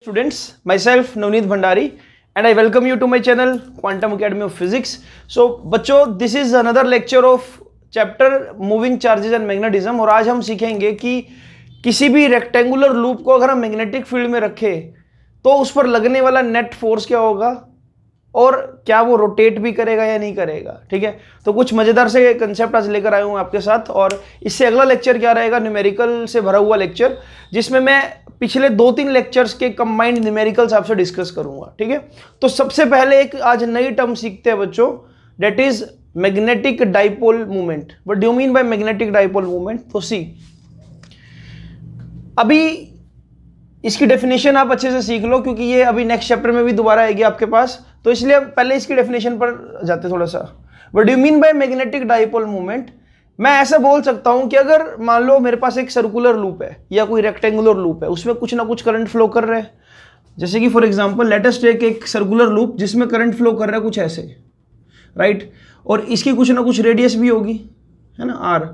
Students, myself Navneet Bhandari and I welcome you to my channel Quantum Academy of Physics. So बच्चों, this is another lecture of chapter Moving Charges and Magnetism और आज हम सीखेंगे कि किसी भी rectangular loop को अगर हम मैग्नेटिक फील्ड में रखें तो उस पर लगने वाला नेट फोर्स क्या होगा और क्या वो रोटेट भी करेगा या नहीं करेगा। ठीक है, तो कुछ मज़ेदार से कंसेप्ट आज लेकर आया हूँ आपके साथ और इससे अगला लेक्चर क्या रहेगा, न्यूमेरिकल से भरा हुआ लेक्चर, जिसमें मैं पिछले 2-3 लेक्चर्स के कंबाइंड न्यूमेरिकल्स आपसे डिस्कस करूंगा। ठीक है, तो सबसे पहले एक आज नई टर्म सीखते हैं बच्चों, that is magnetic dipole movement. What do you mean by magnetic dipole movement? तो सी, अभी इसकी डेफिनेशन आप अच्छे से सीख लो क्योंकि ये अभी नेक्स्ट चैप्टर में भी दोबारा आएगी आपके पास, तो इसलिए पहले इसकी डेफिनेशन पर जाते थोड़ा सा। What do you mean by magnetic dipole movement? मैं ऐसा बोल सकता हूं कि अगर मान लो मेरे पास एक सर्कुलर लूप है या कोई रेक्टेंगुलर लूप है, उसमें कुछ ना कुछ करंट फ्लो कर रहा है, जैसे कि for example let us take एक सर्कुलर लूप जिसमें करंट फ्लो कर रहा है कुछ ऐसे, राइट, और इसकी कुछ ना कुछ रेडियस भी होगी, है ना, आर।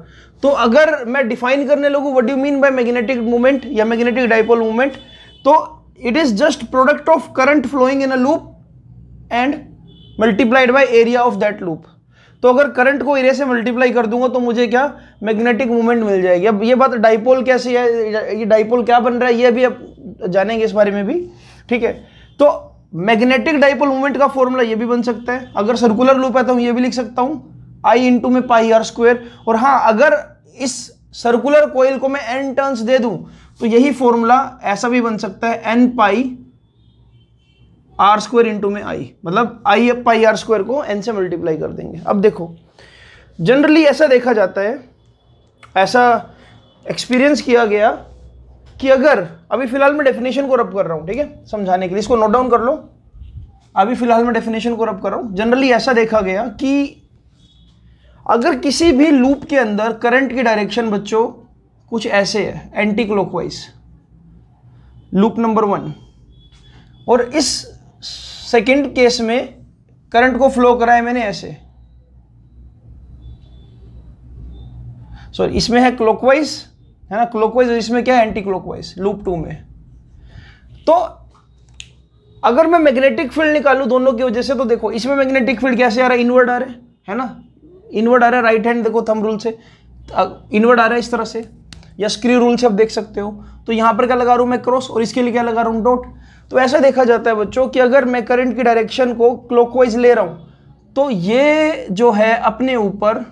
तो अगर मैं डिफाइन करने लगूं what do mean by magnetic movement या मैग्नेटिक डाइपोल मूवमेंट, तो it is just product of current flowing in a loop and multiplied by area of that loop. तो अगर करंट को एरिया से मल्टीप्लाई कर दूंगा तो मुझे क्या, मैग्नेटिक मूवमेंट मिल जाएगी। अब ये बात डाइपोल कैसी है, ये डाइपोल क्या बन रहा है, ये भी अब जानेंगे इस बारे में भी। ठीक है, तो मैग्नेटिक डाइपोल मूवमेंट का फॉर्मूला ये भी बन सकता है, अगर सर्कुलर लूप है तो ये भी लिख सकता हूं I इंटू में पाई आर स्क्वायर। और हाँ, अगर इस सर्कुलर कोइल को मैं n टर्न्स दे दूं तो यही फॉर्मूला ऐसा भी बन सकता है, n pi R square into में आई, मतलब आई पाई आर स्क्वायर को n से मल्टीप्लाई कर देंगे। अब देखो, जनरली ऐसा देखा जाता है, ऐसा एक्सपीरियंस किया गया कि अगर अभी फिलहाल मैं डेफिनेशन को रब कर रहा हूं, ठीक है, समझाने के लिए, इसको नोट डाउन कर लो। अभी फिलहाल मैं डेफिनेशन को रब कर रहा हूं। जनरली ऐसा देखा गया कि अगर किसी भी लूप के अंदर करंट की डायरेक्शन बच्चों कुछ ऐसे है, एंटी क्लॉकवाइज, लूप नंबर 1, और इस सेकंड केस में करंट को फ्लो कराया मैंने ऐसे, सॉरी इसमें है क्लॉकवाइज, है ना, क्लॉकवाइज, इसमें क्या है, एंटी क्लॉकवाइज, लूप 2 में। तो अगर मैं मैग्नेटिक फील्ड निकालूं दोनों की वजह से, तो देखो इसमें मैग्नेटिक फील्ड कैसे आ रहा है, इनवर्ड आ रहा है ना, इनवर्ड आ रहा है, राइट हैंड देखो थंब रूल से इनवर्ड आ रहा है इस तरह से, या स्क्रू रूल से आप देख सकते हो। तो यहां पर क्या लगा रहा हूं मैं, क्रॉस, और इसके लिए क्या लगा रहा हूं, डॉट। तो ऐसा देखा जाता है बच्चों कि अगर मैं करंट की डायरेक्शन को क्लॉकवाइज ले रहा हूं तो ये जो है अपने ऊपर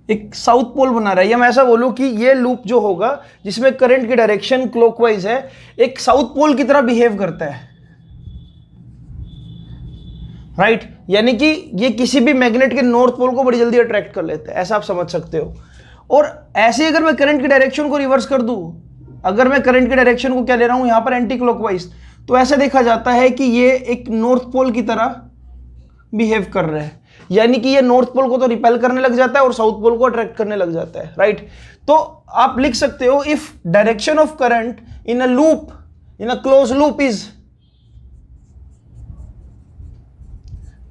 एक साउथ पोल बना रहा है, या मैं ऐसा बोलूं कि ये लूप जो होगा जिसमें करंट की डायरेक्शन क्लॉकवाइज है, एक साउथ पोल की तरह बिहेव करता है, राइट, यानी कि ये किसी भी मैग्नेट के नॉर्थ पोल को बड़ी जल्दी अट्रैक्ट कर लेता है, ऐसा आप समझ सकते हो। और ऐसे अगर मैं करंट की डायरेक्शन को रिवर्स कर दूं, अगर मैं करंट की डायरेक्शन को क्या ले रहा हूं यहां पर, एंटी क्लॉकवाइज, तो ऐसा देखा जाता है कि ये एक नॉर्थ पोल की तरह बिहेव कर रहा है, यानी कि ये नॉर्थ पोल को तो रिपेल करने लग जाता है और साउथ पोल को अट्रैक्ट करने लग जाता है, राइट। तो आप लिख सकते हो, if direction of current in a loop, in a close loop is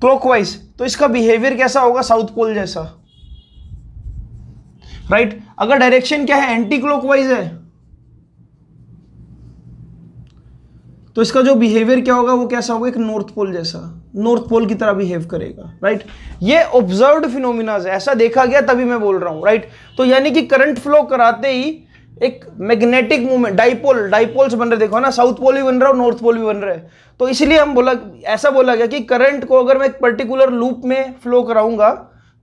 clockwise, तो इसका बिहेवियर कैसा होगा, साउथ पोल जैसा, राइट। अगर डायरेक्शन क्या है, एंटी क्लॉकवाइज है, तो इसका जो बिहेवियर क्या होगा वो कैसा होगा, एक नॉर्थ पोल जैसा, नॉर्थ पोल की तरह बिहेव करेगा, राइट। ये ऑब्जर्व्ड फिनोमिनाज है, ऐसा देखा गया तभी मैं बोल रहा हूं, राइट। तो यानी कि करंट फ्लो कराते ही एक मैग्नेटिक मूवमेंट, डाइपोल्स बन रहे, देखो ना, साउथ पोल भी बन रहा है और नॉर्थ पोल भी बन रहा है। तो इसलिए हम ऐसा बोला गया कि करंट को अगर मैं एक पर्टिकुलर लूप में फ्लो कराऊंगा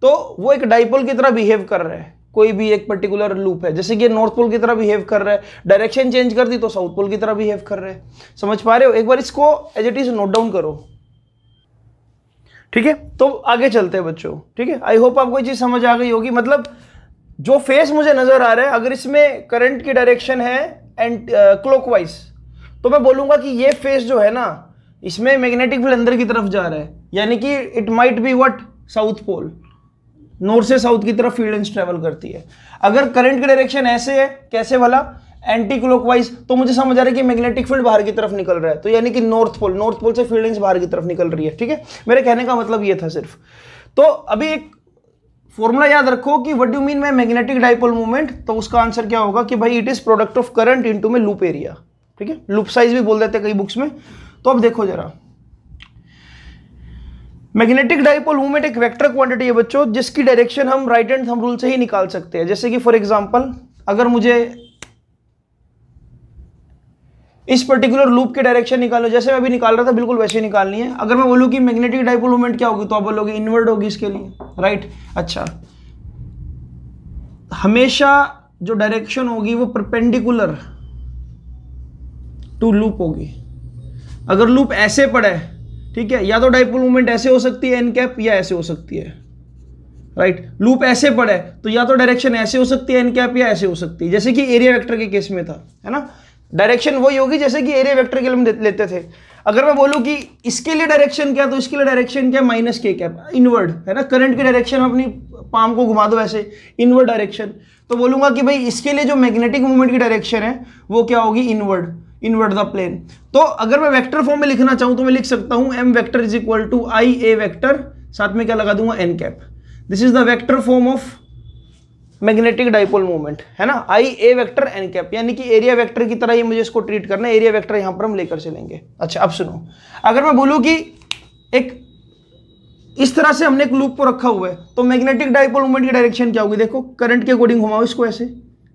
तो वो एक डाइपोल की तरह बिहेव कर रहा है, कोई भी एक पर्टिकुलर लूप है, जैसे कि नॉर्थ पोल की तरह बिहेव कर रहा है, डायरेक्शन चेंज कर दी तो साउथ पोल की तरह बिहेव कर रहे हैं। समझ पा रहे हो? एक बार इसको as it is note down करो, ठीक है। तो आगे चलते हैं बच्चों, ठीक है। आई होप आपको ये चीज समझ आ गई होगी। मतलब जो फेस मुझे नजर आ रहा है, अगर इसमें करंट की डायरेक्शन है एंड क्लॉकवाइज, तो मैं बोलूंगा कि ये फेस जो है ना, इसमें मैग्नेटिक फील्ड अंदर की तरफ जा रहा है, यानी कि it might be what, south pole, north से साउथ की तरफ फील्ड लाइंस ट्रेवल करती है। अगर करंट की डायरेक्शन ऐसे है, कैसे वाला, एंटी क्लॉकवाइज, तो मुझे समझ आ रहा है कि मैग्नेटिक फील्ड बाहर की तरफ निकल रहा है, तो यानी कि नॉर्थ पोल से फील्ड लाइंस बाहर की तरफ निकल रही है, ठीक है। मेरे कहने का मतलब ये था सिर्फ। तो अभी एक फॉर्मूला याद रखो कि what do mean by magnetic dipole movement, तो उसका आंसर क्या होगा कि भाई it is product of current into में लूप एरिया। ठीक है, लूप साइज भी बोल देते हैं कई बुक्स में। तो अब देखो जरा, मैग्नेटिक डाइपोल मूवमेंट एक वेक्टर क्वांटिटी है बच्चों, जिसकी डायरेक्शन हम राइट हैंड थंब रूल से ही निकाल सकते हैं। जैसे कि फॉर एग्जांपल अगर मुझे इस पर्टिकुलर लूप की डायरेक्शन निकालो, जैसे मैं अभी निकाल रहा था बिल्कुल वैसे ही निकालनी है। अगर मैं बोलूं कि मैग्नेटिक डाइपोल मूवमेंट क्या होगी, तो आप बोलोगे इनवर्ड होगी इसके लिए, राइट। अच्छा, हमेशा जो डायरेक्शन होगी वो परपेंडिकुलर टू लूप होगी। अगर लूप ऐसे पड़ा है, ठीक है, या तो डाइपोल मूवमेंट ऐसे हो सकती है एन कैप, या ऐसे हो सकती है, राइट। लूप ऐसे पड़ा है तो या तो डायरेक्शन ऐसे हो सकती है एन कैप, या ऐसे हो सकती है, जैसे कि एरिया वेक्टर के केस में था, है ना। डायरेक्शन वही होगी जैसे कि एरिया वेक्टर के लिए हम लेते थे। अगर मैं बोलूं कि इसके लिए डायरेक्शन क्या, तो इसके लिए डायरेक्शन क्या, माइनस के कैप, इनवर्ड, है ना। करंट की डायरेक्शन अपनी पाम को घुमा दो वैसे, इनवर्ड डायरेक्शन। तो बोलूंगा कि भाई इसके लिए जो मैग्नेटिक मूवमेंट की डायरेक्शन है वो क्या होगी, इनवर्ड द प्लेन। तो अगर मैं वेक्टर फॉर्म में लिखना चाहूं तो मैं लिख सकता हूं M vector is equal to I A vector, साथ में क्या लगा दूंगा, N cap. This is the vector form of magnetic dipole movement, है ना, I A vector N cap, यानी कि एरिया वेक्टर की तरह ही मुझे इसको ट्रीट करना है। एरिया वेक्टर यहां पर हम लेकर चलेंगे। अच्छा, अब सुनो, अगर मैं बोलूं कि एक इस तरह से हमने एक लूप को रखा हुआ है, तो मैग्नेटिक डाइपोल मूवमेंट की डायरेक्शन क्या होगी, देखो करंट के अकॉर्डिंग घुमाओ इसको ऐसे,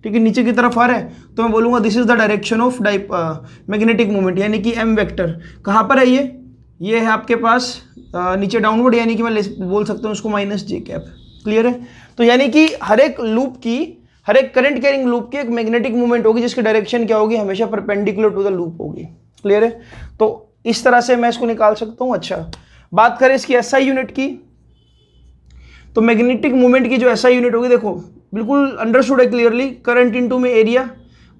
ठीक है, नीचे की तरफ आ रहा है, तो मैं बोलूंगा this is the direction of magnetic movement, यानी कि एम वेक्टर कहां पर है, ये है आपके पास नीचे डाउनवर्ड, यानी कि मैं बोल सकता हूं उसको माइनस जे कैप। क्लियर है। तो यानी कि हर एक लूप की, हर एक करंट कैरिंग लूप की एक मैग्नेटिक मूवमेंट होगी जिसकी डायरेक्शन क्या होगी, हमेशा परपेंडिकुलर टू द लूप होगी। क्लियर है। तो इस तरह से मैं इसको निकाल सकता हूं। अच्छा, बात करें इसकी एसआई यूनिट की, तो मैग्नेटिक मूवमेंट की जो एसआई यूनिट होगी, देखो बिल्कुल अंडरस्टूड है क्लियरली, करंट इनटू में एरिया,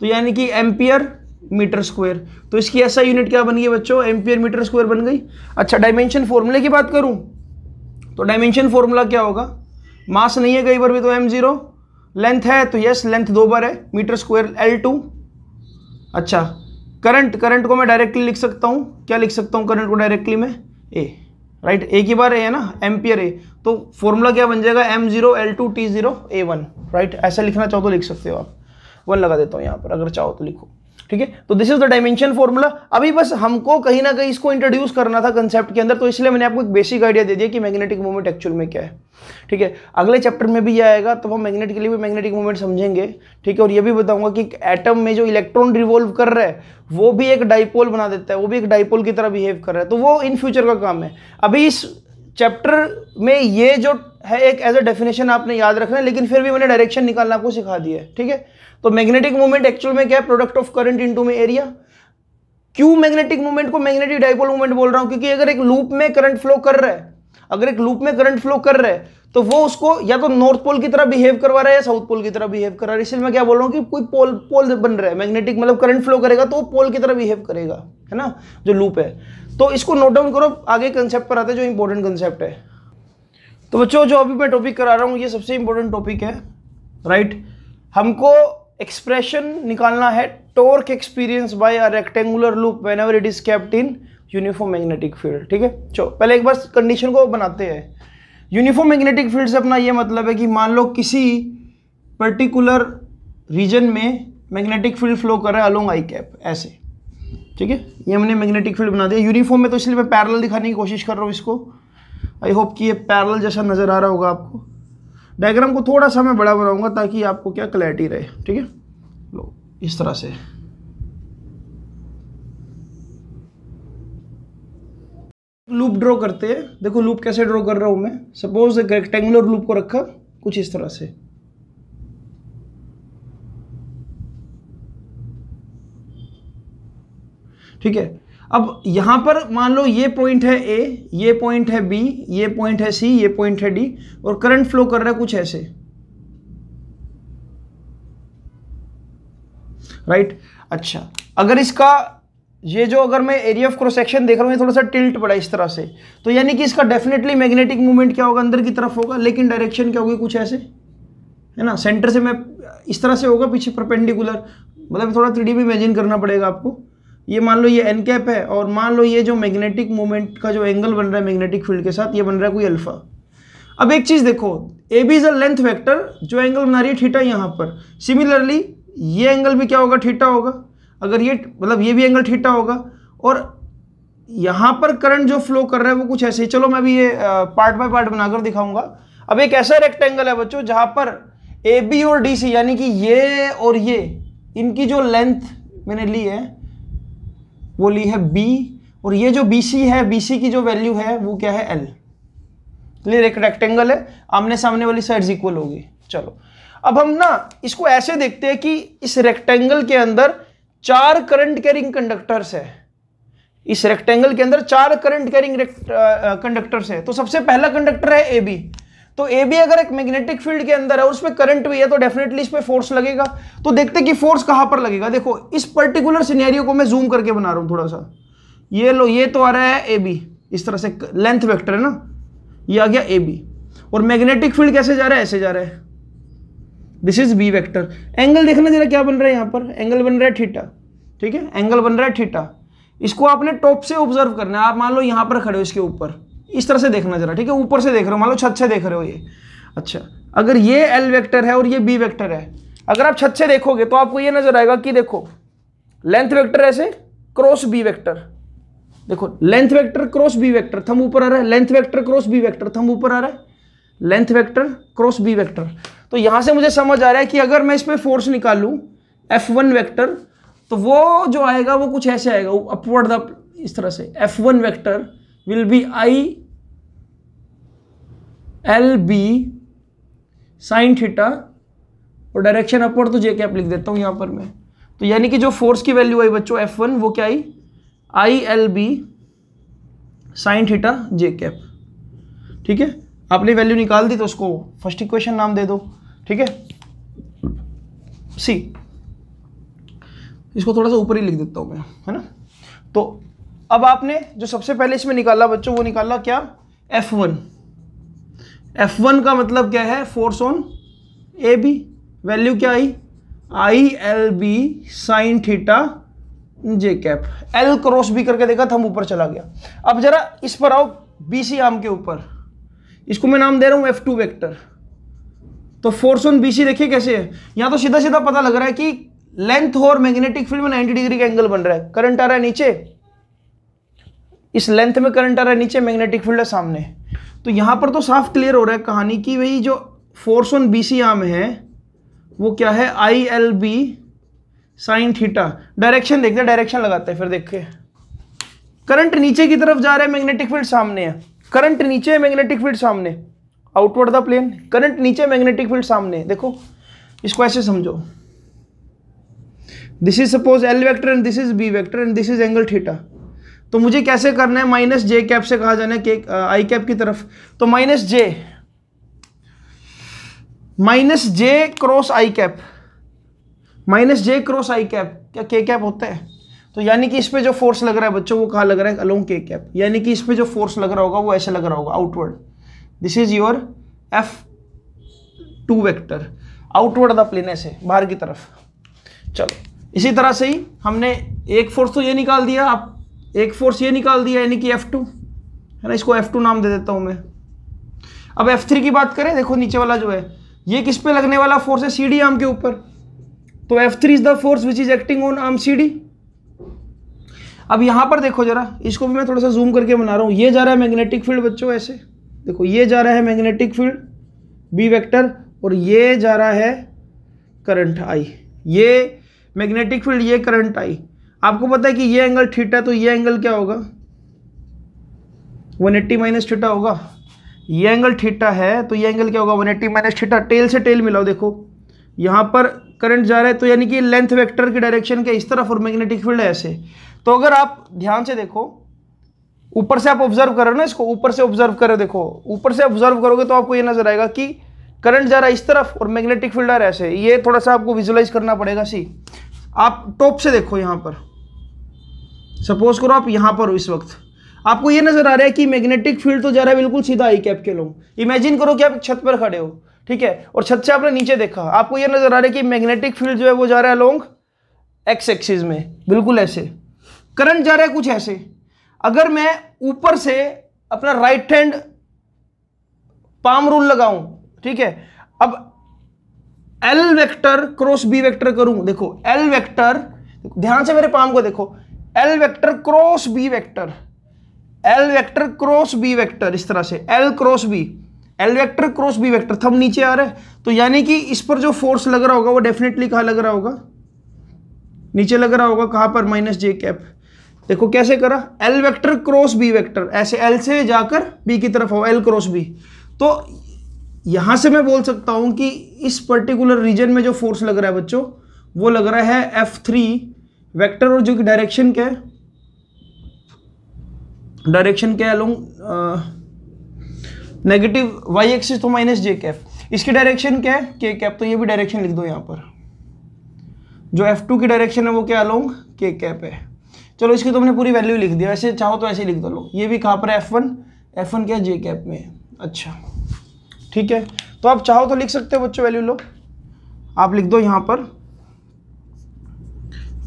तो यानी कि एम्पियर मीटर स्क्वायर। तो इसकी एसआई यूनिट क्या बन गई बच्चों, एम्पियर मीटर स्क्वायर बन गई। अच्छा, डायमेंशन फॉर्मूले की बात करूं तो डायमेंशन फॉर्मूला क्या होगा, मास नहीं है कई बार भी तो m0, लेंथ है तो यस लेंथ 2 बार है, मीटर स्क्वायर L2। अच्छा, करंट को मैं डायरेक्टली लिख सकता हूं, क्या लिख सकता हूं करंट को डायरेक्टली में, A, राइट, एक ही बार है ना, एम्पियर A। तो फॉर्मूला क्या बन जाएगा, m0 L2 T0 A1, right. ऐसा लिखना चाहो तो लिख सकते हो आप, 1 लगा देता हूं यहां पर, अगर चाहो तो लिखो, ठीक है। तो this is the dimension formula. अभी बस हमको कहीं ना कहीं इसको इंट्रोड्यूस करना था कंसेप्ट के अंदर, तो इसलिए मैंने आपको एक बेसिक आइडिया दे दिया कि मैग्नेटिक मूवमेंट एक्चुअल में क्या है, ठीक है। अगले चैप्टर में भी ये आएगा तो हम मैग्नेट के लिए भी मैग्नेटिक मूवमेंट समझेंगे, ठीक है। और ये भी बताऊंगा कि एटम में जो इलेक्ट्रॉन रिवॉल्व कर रहा है वो भी एक डाइपोल बना देता है, वो भी एक डाइपोल की तरह बिहेव कर रहा है, तो वो इन फ्यूचर का काम है। अभी इस चैप्टर में ये जो है एक एज अ डेफिनेशन आपने याद रखना है, लेकिन फिर भी मैंने डायरेक्शन निकालना आपको सिखा दिया है, ठीक है। तो मैग्नेटिक मूवमेंट एक्चुअल में क्या है, प्रोडक्ट ऑफ करंट इनटू में एरिया। क्यों मैग्नेटिक मूवमेंट को मैग्नेटिक डाइपोल मूवमेंट बोल रहा हूं, क्योंकि अगर एक लूप में करंट फ्लो कर रहा है, अगर एक लूप में करंट फ्लो कर रहा है तो वो उसको या तो नॉर्थ पोल की तरह बिहेव करवा रहा है या साउथ पोल की तरह बिहेव कर रहा है। इसलिए मैं क्या बोल रहा हूं कि कोई पोल बन रहा है, मैग्नेटिक मतलब करंट फ्लो करेगा तो वो पोल की तरह बिहेव करेगा, है ना, जो लूप है। तो इसको नोट डाउन करो, आगे कंसेप्ट पर आते हैं जो इंपॉर्टेंट कंसेप्ट है। तो बच्चों जो अभी मैं टॉपिक करा रहा हूं ये सबसे इंपॉर्टेंट टॉपिक है, राइट। हमको एक्सप्रेशन निकालना है torque experience by a rectangular loop whenever it is kept in uniform magnetic field, ठीक है। चलो पहले एक बार कंडीशन को बनाते हैं। यूनिफॉर्म मैग्नेटिक फील्ड से अपना ये मतलब है कि मान लो किसी पर्टिकुलर रीजन में मैग्नेटिक फील्ड फ्लो कर रहा है अलोंग आई कैप, ऐसे, ठीक है। ये हमने मैग्नेटिक फील्ड बना दिया यूनिफॉर्म में, तो इसलिए मैं पैरेलल दिखाने की कोशिश कर रहा हूँ इसको। आई होप कि ये पैरेलल जैसा नजर आ रहा होगा आपको। डायग्राम को थोड़ा सा मैं बड़ा बनाऊंगा ताकि आपको क्या क्लैरिटी रहे, ठीक है। लो इस तरह से लूप ड्रॉ करते हैं। देखो लूप कैसे ड्रॉ कर रहा हूं मैं। सपोज एक रेक्टेंगुलर लूप को रखा कुछ इस तरह से, ठीक है। अब यहां पर मान लो ये पॉइंट है A, ये पॉइंट है B, ये पॉइंट है C, ये पॉइंट है D, और करंट फ्लो कर रहा है कुछ ऐसे, राइट। अच्छा, अगर इसका ये जो अगर मैं एरिया ऑफ क्रॉस सेक्शन देख रहा हूं ये थोड़ा सा टिल्ट पड़ा इस तरह से, तो यानी कि इसका डेफिनेटली मैग्नेटिक मूवमेंट क्या होगा, अंदर की तरफ होगा, लेकिन डायरेक्शन क्या होगी, कुछ ऐसे, है ना। सेंटर से मैं इस तरह से होगा, पीछे परपेंडिकुलर, मतलब थोड़ा 3D में इमेजिन करना पड़ेगा आपको। ये मान लो ये एन कैप है, और मान लो ये जो मैग्नेटिक मूवमेंट का जो एंगल बन रहा है मैग्नेटिक फील्ड के साथ, ये बन रहा है कोई अल्फा। अब एक चीज देखो, A B is a length vector, जो एंगल बना रही है थीटा यहाँ पर, सिमिलरली ये एंगल भी क्या होगा, थीटा होगा। अगर ये मतलब ये भी एंगल थीटा होगा, और यहाँ पर करंट जो फ्लो कर रहा है वो कुछ ऐसे ही, चलो मैं भी ये पार्ट बाय पार्ट बनाकर दिखाऊंगा। अब एक ऐसा रेक्टेंगल है बच्चों जहां पर ए बी और डी सी यानी कि ये और ये, इनकी जो लेंथ मैंने ली है वो ली है बी, और ये जो बी सी है, बी सी की जो वैल्यू है वो क्या है एल। क्लियर, एक रेक्टेंगल है, आमने सामने वाली साइड्स इक्वल होगी। चलो अब हम ना इसको ऐसे देखते हैं कि इस रेक्टेंगल के अंदर 4 करंट कैरिंग कंडक्टर्स है। इस रेक्टेंगल के अंदर 4 करंट कैरिंग कंडक्टर्स है। तो सबसे पहला कंडक्टर है ए बी। तो ए बी अगर एक मैग्नेटिक फील्ड के अंदर है और उसमें करंट भी है तो डेफिनेटली इस पे फोर्स लगेगा। तो देखते हैं कि फोर्स कहां पर लगेगा। देखो इस पर्टिकुलर सिनेरियो को मैं जूम करके बना रहा हूं थोड़ा सा। ये लो, ये तो आ रहा है ए बी, इस तरह से लेंथ वेक्टर है ना, ये आ गया ए बी, और मैग्नेटिक फील्ड कैसे जा रहा है, ऐसे जा रहा है, this is B vector. Angle देखना जरा क्या बन रहा है, यहां पर एंगल बन रहा है थीटा। ठीक है, एंगल बन रहा है थीटा। इसको आपने टॉप से ऑब्जर्व करना है। आप मान लो यहां पर खड़े हो इसके ऊपर, इस तरह से देखना जरा। ठीक है, ऊपर से देख रहे हो, मान लो छत से देख रहे हो ये। अच्छा, अगर ये एल वेक्टर है और ये बी वेक्टर है, अगर आप छत से देखोगे तो आपको ये नजर आएगा कि देखो लेंथ वेक्टर ऐसे क्रॉस बी वेक्टर, देखो length vector cross B vector, thumb ऊपर आ रहा है, length vector cross B vector, thumb ऊपर आ रहा है, length vector cross B vector. तो यहां से मुझे समझ आ रहा है कि अगर मैं इस पे फोर्स निकालूं F1 वेक्टर, तो वो जो आएगा वो कुछ ऐसे आएगा, अपवर्ड द, इस तरह से F1 vector will be I L B sine theta, और डायरेक्शन अपवर्ड तो जे कैप लिख देता हूं यहां पर मैं। तो यानी कि जो फोर्स की वैल्यू आई बच्चों F1 वो क्या I, I L B sine theta J cap. ठीक है, आपने वैल्यू निकाल दी तो उसको फर्स्ट इक्वेशन नाम दे दो। ठीक है, सी, इसको थोड़ा सा ऊपर ही लिख देता हूं मैं, है ना। तो अब आपने जो सबसे पहले इसमें निकाला बच्चों, वो निकाला क्या, F1। F1 का मतलब क्या है, force on A B, value क्या I, I L B sine theta J cap. L cross B करके देखा, थंब ऊपर चला गया। अब जरा इस पर आओ, बी सी आर्म के ऊपर, इसको मैं नाम दे रहा हूं F2 वेक्टर। तो फोर्स ऑन BC देखिए कैसे है, यहां तो सीधा सीधा पता लग रहा है कि लेंथ और मैग्नेटिक फील्ड में 90 डिग्री का एंगल बन रहा है। करंट आ रहा है नीचे, इस लेंथ में करंट आ रहा है नीचे, मैग्नेटिक फील्ड है सामने। तो यहां पर तो साफ क्लियर हो रहा है कहानी की, वही जो फोर्स ऑन BC आर्म है वो क्या है, I L B sine theta. Direction देखते हैं, डायरेक्शन लगाते हैं फिर देखिए। करंट नीचे की तरफ जा रहा है, मैग्नेटिक फील्ड सामने है, करंट नीचे, मैग्नेटिक फील्ड सामने, आउटवर्ड द प्लेन, करंट नीचे, मैग्नेटिक फील्ड सामने। देखो इसको ऐसे समझो, this is suppose L vector and this is B vector and this is angle theta. तो मुझे कैसे करना है, माइनस जे कैप से कहा जाना है आई कैप की तरफ। तो माइनस जे क्रॉस आई कैप, माइनस जे क्रॉस आई कैप, क्या के कैप होता है। तो यानी कि इस पे जो फोर्स लग रहा है बच्चों वो कहाँ लग रहा है, अलोंग के कैप। यानी कि इस पे जो फोर्स लग रहा होगा वो ऐसे लग रहा होगा, outward. This is your F2 vector, outward the plane, ऐसे बाहर की तरफ। चलो इसी तरह से ही हमने एक फोर्स तो ये निकाल दिया, आप एक फोर्स ये निकाल दिया, यानी कि F2 है ना, इसको F2 नाम दे देता हूं मैं। अब F3 की बात करें, देखो नीचे वाला जो है ये किस पे लगने वाला फोर्स है, CD आर्म के ऊपर। तो F3 is the force which is acting on arm CD। अब यहां पर देखो जरा, इसको भी मैं थोड़ा सा जूम करके बना रहा हूं। ये जा रहा है मैग्नेटिक फील्ड बच्चों, ऐसे देखो, ये जा रहा है मैग्नेटिक फील्ड बी वेक्टर, और ये जा रहा है करंट आई। ये मैग्नेटिक फील्ड, ये करंट आई। आपको पता है कि ये एंगल थीटा, तो ये एंगल क्या होगा, 180 माइनस थीटा होगा। ये एंगल थीटा है तो ये एंगल क्या होगा, 180 माइनस थीटा। टेल से टेल मिलाओ, देखो यहां पर करंट जा रहा है, तो यानी कि लेंथ वेक्टर की डायरेक्शन के इस तरफ, और मैग्नेटिक फील्ड है ऐसे। तो अगर आप ध्यान से देखो, ऊपर से आप ऑब्जर्व करो ना, इसको ऊपर से ऑब्जर्व करो, देखो ऊपर से ऑब्जर्व करोगे तो आपको ये नजर आएगा कि करंट जा रहा है इस तरफ और मैग्नेटिक फील्ड आ रहा है ऐसे। ये थोड़ा सा आपको विजुअलाइज करना पड़ेगा। सी, आप टॉप से देखो, यहां पर सपोज करो आप यहां पर हो, इस वक्त आपको ये नजर आ रहा है कि मैग्नेटिक फील्ड तो जा रहा है बिल्कुल सीधा आई कैप के लोग। इमेजिन करो कि आप छत पर खड़े हो, ठीक है, और छत से आपने नीचे देखा, आपको ये नजर आ रहा है कि मैग्नेटिक फील्ड जो है वो जा रहा है अलोंग एक्स एक्सिस में, बिल्कुल ऐसे। करंट जा रहा है कुछ ऐसे। अगर मैं ऊपर से अपना राइट हैंड पाम रूल लगाऊं, ठीक है, अब L vector cross B vector करूं, देखो एल वेक्टर ध्यान से मेरे पाम को देखो, L vector cross B vector, L vector cross B vector, इस तरह से L cross B, L vector cross B vector, thumb नीचे आ रहा है, तो यानी कि इस पर जो फोर्स लग रहा होगा वो डेफिनेटली कहाँ लग रहा होगा, नीचे लग रहा होगा, कहाँ पर, माइनस जे कैप। देखो कैसे करा, L vector cross B vector, ऐसे एल से जाकर बी की तरफ हो, एल क्रॉस बी। तो यहां से मैं बोल सकता हूं कि इस पर्टिकुलर रीजन में जो फोर्स लग रहा है बच्चों, वो लग रहा है F3 वेक्टर, और जो कि डायरेक्शन क्या है, डायरेक्शन क्या है, अलोंग नेगेटिव वाई एक्सिस, तो माइनस जे कैप। इसकी डायरेक्शन क्या है, के कैप, तो ये भी डायरेक्शन लिख दो यहां पर। जो F2 की डायरेक्शन है वो क्या, अलोंग के कैप है। चलो इसकी तो हमने पूरी वैल्यू लिख दिया, ऐसे चाहो तो ऐसे लिख दो लो। ये भी कहाँ पर है, F1 क्या, जे कैप में है। अच्छा ठीक है, तो आप चाहो तो लिख सकते हो बच्चों, वैल्यू लो, आप लिख दो यहाँ पर।